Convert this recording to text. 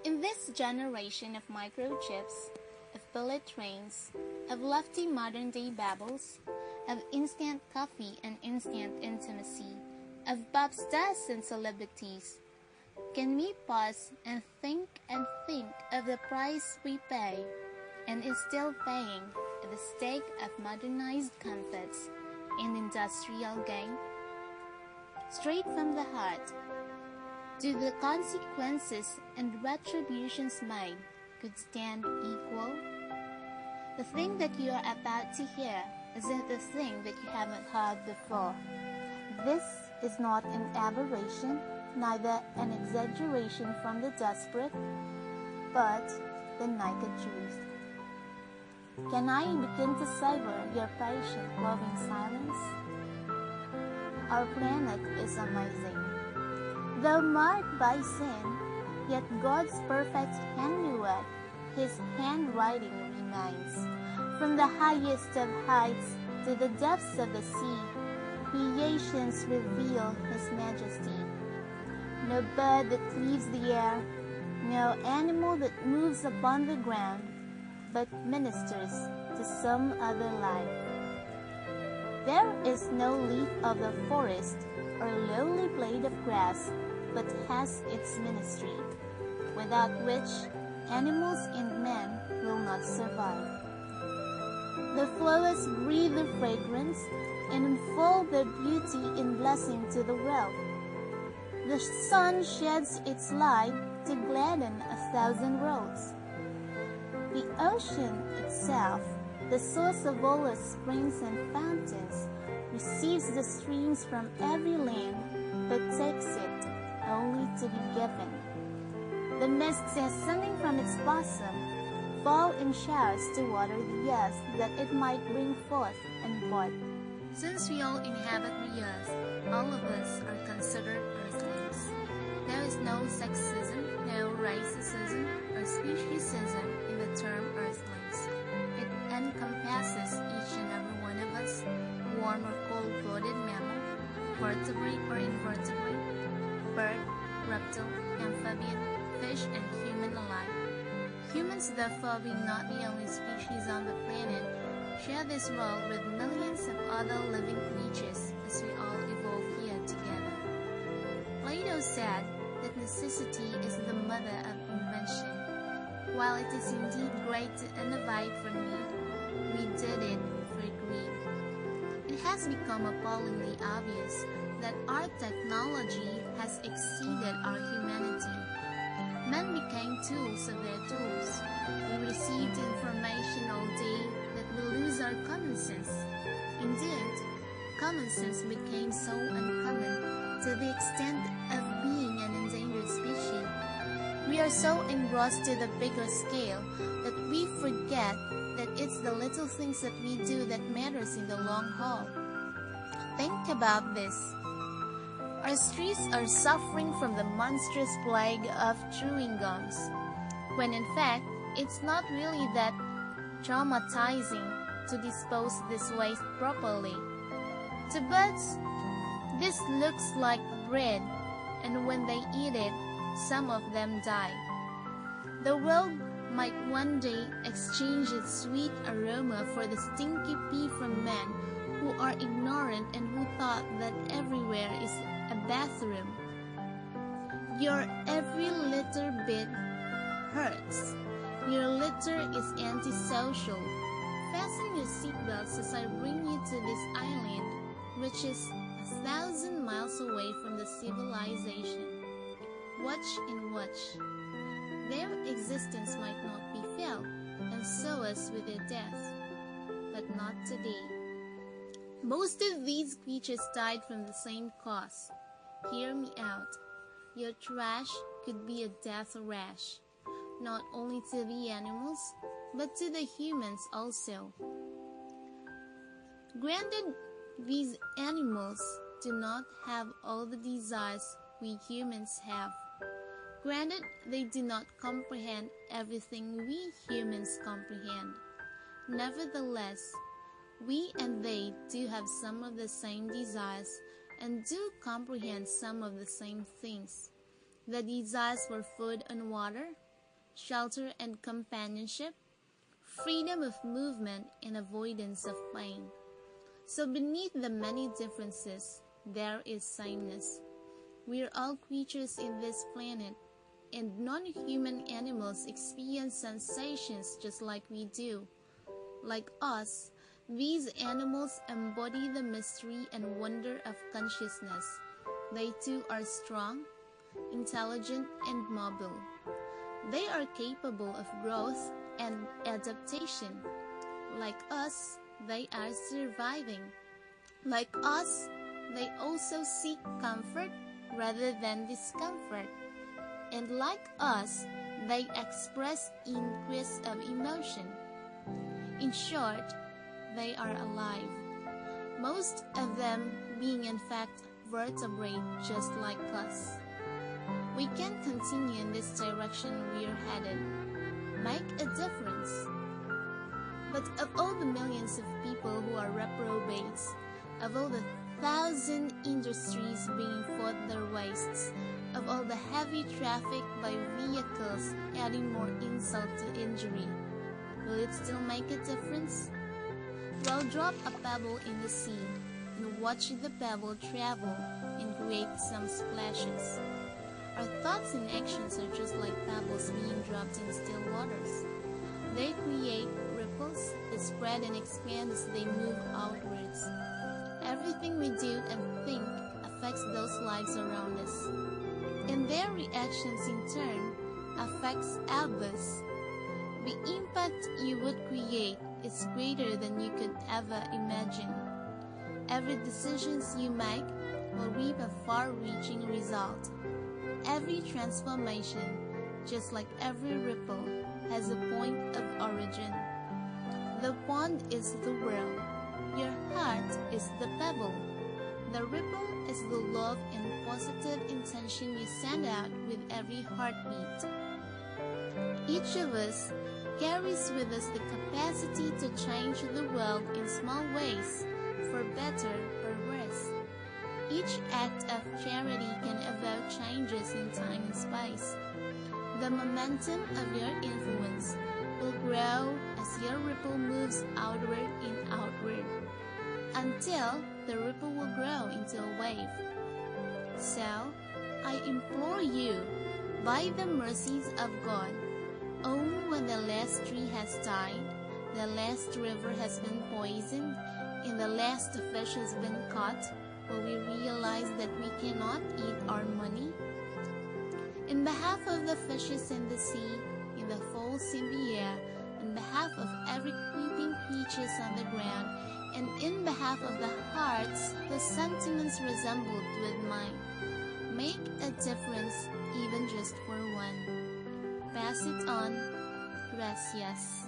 In this generation of microchips, of bullet trains, of lofty modern-day babbles, of instant coffee and instant intimacy, of Bob stars and celebrities, can we pause and think of the price we pay and is still paying at the stake of modernized comforts and industrial gain? Straight from the heart, do the consequences and retributions made could stand equal? The thing that you are about to hear isn't the thing that you haven't heard before. This is not an aberration, neither an exaggeration from the desperate, but the naked truth. Can I begin to savor your patient, loving silence? Our planet is amazing. Though marked by sin, yet God's perfect handiwork, His handwriting remains. From the highest of heights to the depths of the sea, creations reveal His majesty. No bird that cleaves the air, no animal that moves upon the ground, but ministers to some other life. There is no leaf of the forest or lowly blade of grass but has its ministry, without which animals and men will not survive. The flowers breathe the fragrance and unfold their beauty in blessing to the world. The sun sheds its light to gladden 1,000 worlds. The ocean itself, the source of all the springs and fountains, receives the streams from every land, but takes it only to be given. The mists ascending from its bosom fall in showers to water the earth, that it might bring forth and bud. Since we all inhabit the earth, all of us are considered earthlings. There is no sexism, no racism, or speciesism in the term earthlings. It encompasses each and every one of us, warm or cold-blooded mammal, vertebrate or invertebrate, bird, reptile, amphibian, fish, and human alike. Humans, therefore, being not the only species on the planet, share this world with millions of other living creatures as we all evolve here together. Plato said that necessity is the mother of invention. While it is indeed great to innovate for need, we did it for greed. It has become appallingly obvious that our technology has exceeded our humanity. Men became tools of their tools. We received information all day that we lose our common sense. Indeed, common sense became so uncommon to the extent of being an endangered species. We are so engrossed to the bigger scale that we forget that it's the little things that we do that matters in the long haul. Think about this. Our streets are suffering from the monstrous plague of chewing gums, when in fact, it's not really that traumatizing to dispose this waste properly. To birds, this looks like bread, and when they eat it, some of them die. The world might one day exchange its sweet aroma for the stinky pee from men who are ignorant and who thought that everywhere is a bathroom. Your every little bit hurts. Your litter is antisocial. Fasten your seatbelts as I bring you to this island, which is 1,000 miles away from the civilization. Watch and watch. Their existence might not be felt, and so as with their death, but not today. Most of these creatures died from the same cause. Hear me out. Your trash could be a death rash, not only to the animals, but to the humans also. Granted, these animals do not have all the desires we humans have. Granted, they do not comprehend everything we humans comprehend. Nevertheless, we and they do have some of the same desires and do comprehend some of the same things. the desires for food and water, shelter and companionship, freedom of movement and avoidance of pain. So beneath the many differences, there is sameness. We are all creatures in this planet, and non-human animals experience sensations just like we do. Like us, these animals embody the mystery and wonder of consciousness. They too are strong, intelligent, and mobile. They are capable of growth and adaptation. Like us, they are surviving. Like us, they also seek comfort rather than discomfort. And like us, they express increase of emotion. In short, they are alive. Most of them being in fact vertebrate just like us. We can continue in this direction we are headed, make a difference. But of all the millions of people who are reprobates, of all the 1,000 industries bringing forth their wastes, of all the heavy traffic by vehicles adding more insult to injury, will it still make a difference? Well, drop a pebble in the sea and watch the pebble travel and create some splashes. Our thoughts and actions are just like pebbles being dropped in still waters. They create ripples that spread and expand as they move outwards. Everything we do and think affects those lives around us, and their reactions in turn affects others. The impact you would create is greater than you could ever imagine. Every decision you make will reap a far-reaching result. Every transformation, just like every ripple, has a point of origin. The pond is the world. Your heart is the pebble. The ripple is the love and positive intention you send out with every heartbeat. Each of us carries with us the capacity to change the world in small ways, for better or worse. Each act of charity can evoke changes in time and space. The momentum of your influence will grow as your ripple moves outward and outward, until the ripple will grow into a wave. So, I implore you, by the mercies of God, when the last tree has died, the last river has been poisoned, and the last fish has been caught, will we realize that we cannot eat our money? In behalf of the fishes in the sea, in the fowls in the air, in behalf of every creeping creature on the ground, and in behalf of the hearts whose sentiments resembled with mine, make a difference even just for one. Pass it on. Gracias.